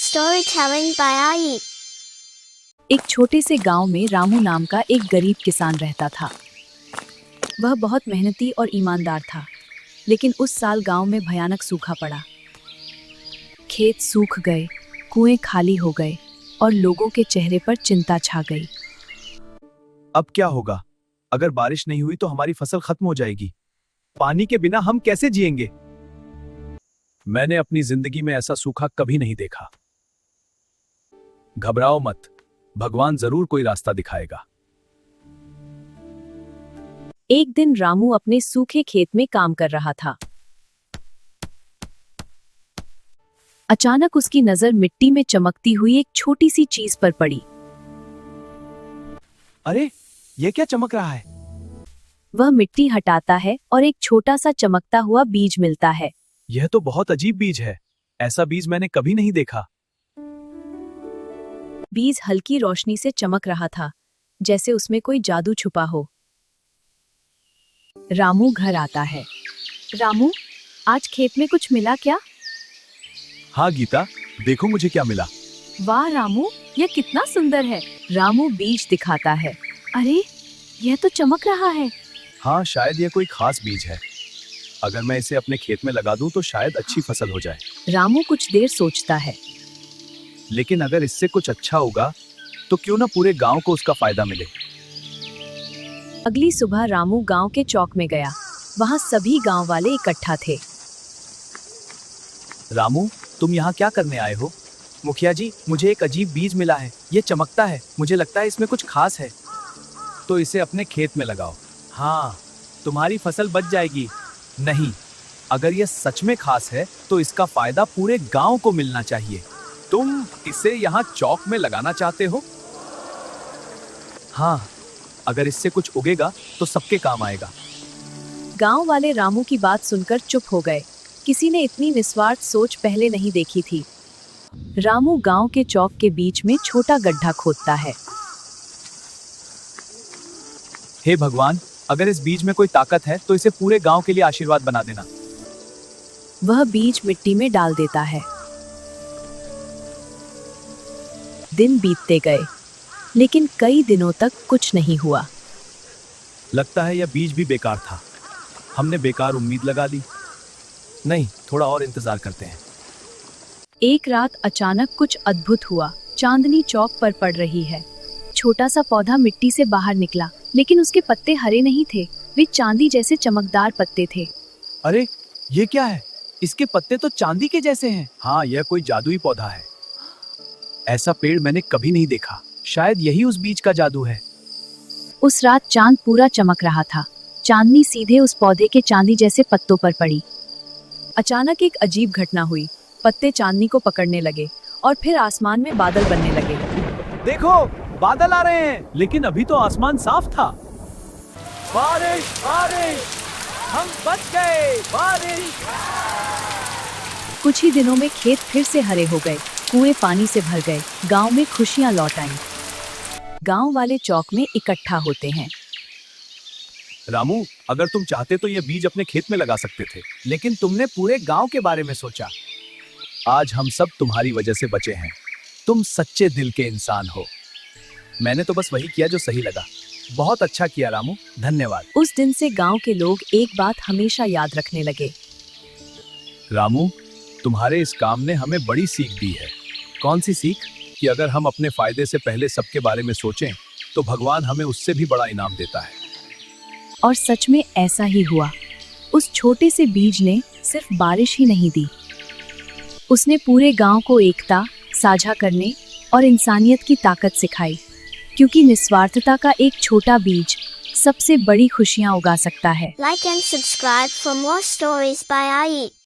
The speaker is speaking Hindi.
Storytelling by Ai. एक छोटे से गांव में रामू नाम का एक गरीब किसान रहता था। वह बहुत मेहनती और ईमानदार था, लेकिन उस साल गांव में भयानक सूखा पड़ा। खेत सूख गए, कुएं खाली हो गए और लोगों के चेहरे पर चिंता छा गई। अब क्या होगा? अगर बारिश नहीं हुई तो हमारी फसल खत्म हो जाएगी। पानी के बिना हम कैसे जिएंगे? मैंने अपनी जिंदगी में ऐसा सूखा कभी नहीं देखा। घबराओ मत, भगवान जरूर कोई रास्ता दिखाएगा। एक दिन रामू अपने सूखे खेत में काम कर रहा था। अचानक उसकी नजर मिट्टी में चमकती हुई एक छोटी सी चीज पर पड़ी। अरे, ये क्या चमक रहा है? वह मिट्टी हटाता है और एक छोटा सा चमकता हुआ बीज मिलता है। यह तो बहुत अजीब बीज है। ऐसा बीज मैंने कभी नहीं देखा। बीज हल्की रोशनी से चमक रहा था, जैसे उसमें कोई जादू छुपा हो। रामू घर आता है। रामू, आज खेत में कुछ मिला क्या? हाँ गीता, देखो मुझे क्या मिला। वाह रामू, यह कितना सुंदर है। रामू बीज दिखाता है। अरे, यह तो चमक रहा है। हाँ, शायद यह कोई खास बीज है। अगर मैं इसे अपने खेत में लगा दूं तो शायद अच्छी फसल हो जाए। रामू कुछ देर सोचता है। लेकिन अगर इससे कुछ अच्छा होगा तो क्यों ना पूरे गांव को उसका फायदा मिले। अगली सुबह रामू गांव के चौक में गया। वहां सभी गांव वाले इकट्ठा थे। रामू, तुम यहाँ क्या करने आए हो? मुखिया जी, मुझे एक अजीब बीज मिला है। ये चमकता है, मुझे लगता है इसमें कुछ खास है। तो इसे अपने खेत में लगाओ। हाँ, तुम्हारी फसल बच जाएगी। नहीं, अगर यह सच में खास है तो इसका फायदा पूरे गांव को मिलना चाहिए। तुम इसे यहाँ चौक में लगाना चाहते हो? हाँ, अगर इससे कुछ उगेगा तो सबके काम आएगा। गांव वाले रामू की बात सुनकर चुप हो गए। किसी ने इतनी निस्वार्थ सोच पहले नहीं देखी थी। रामू गांव के चौक के बीच में छोटा गड्ढा खोदता है। हे भगवान, अगर इस बीज में कोई ताकत है तो इसे पूरे गांव के लिए आशीर्वाद बना देना। वह बीज मिट्टी में डाल देता है। दिन बीतते गए, लेकिन कई दिनों तक कुछ नहीं हुआ। लगता है यह बीज भी बेकार था। हमने बेकार उम्मीद लगा ली। नहीं, थोड़ा और इंतजार करते हैं। एक रात अचानक कुछ अद्भुत हुआ। चांदनी चौक पर पड़ रही है। छोटा सा पौधा मिट्टी से बाहर निकला, लेकिन उसके पत्ते हरे नहीं थे। वे चांदी जैसे चमकदार पत्ते थे। अरे, ये क्या है? इसके पत्ते तो चांदी के जैसे हैं। हाँ, यह कोई जादुई पौधा है। ऐसा पेड़ मैंने कभी नहीं देखा। शायद यही उस बीज का जादू है। उस रात चांद पूरा चमक रहा था। चांदनी सीधे उस पौधे के चांदी जैसे पत्तों पर पड़ी। अचानक एक अजीब घटना हुई। पत्ते चांदनी को पकड़ने लगे और फिर आसमान में बादल बनने लगे। देखो, बादल आ रहे हैं। लेकिन अभी तो आसमान साफ था। बारिश, बारिश, हम बच गए। बारिश। कुछ ही दिनों में खेत फिर से हरे हो गए। कुएं पानी से भर गए। गांव में खुशियां लौट आईं। गांव वाले चौक में इकट्ठा होते हैं। रामू, अगर तुम चाहते तो यह बीज अपने खेत में लगा सकते थे, लेकिन तुमने पूरे गांव के बारे में सोचा। आज हम सब तुम्हारी वजह से बचे हैं। तुम सच्चे दिल के इंसान हो। मैंने तो बस वही किया जो सही लगा। बहुत अच्छा किया रामू, धन्यवाद। उस दिन से गांव के लोग एक बात हमेशा याद रखने लगे। रामू, तुम्हारे इस काम ने हमें बड़ी सीख दी है। कौन सी सीख? कि अगर हम अपने फायदे से पहले सबके बारे में सोचें तो भगवान हमें उससे भी बड़ा इनाम देता है। और सच में ऐसा ही हुआ। उस छोटे से बीज ने सिर्फ बारिश ही नहीं दी, उसने पूरे गांव को एकता, साझा करने और इंसानियत की ताकत सिखाई। क्योंकि निस्वार्थता का एक छोटा बीज सबसे बड़ी खुशियां उगा सकता है। Like and subscribe for more stories by Ai.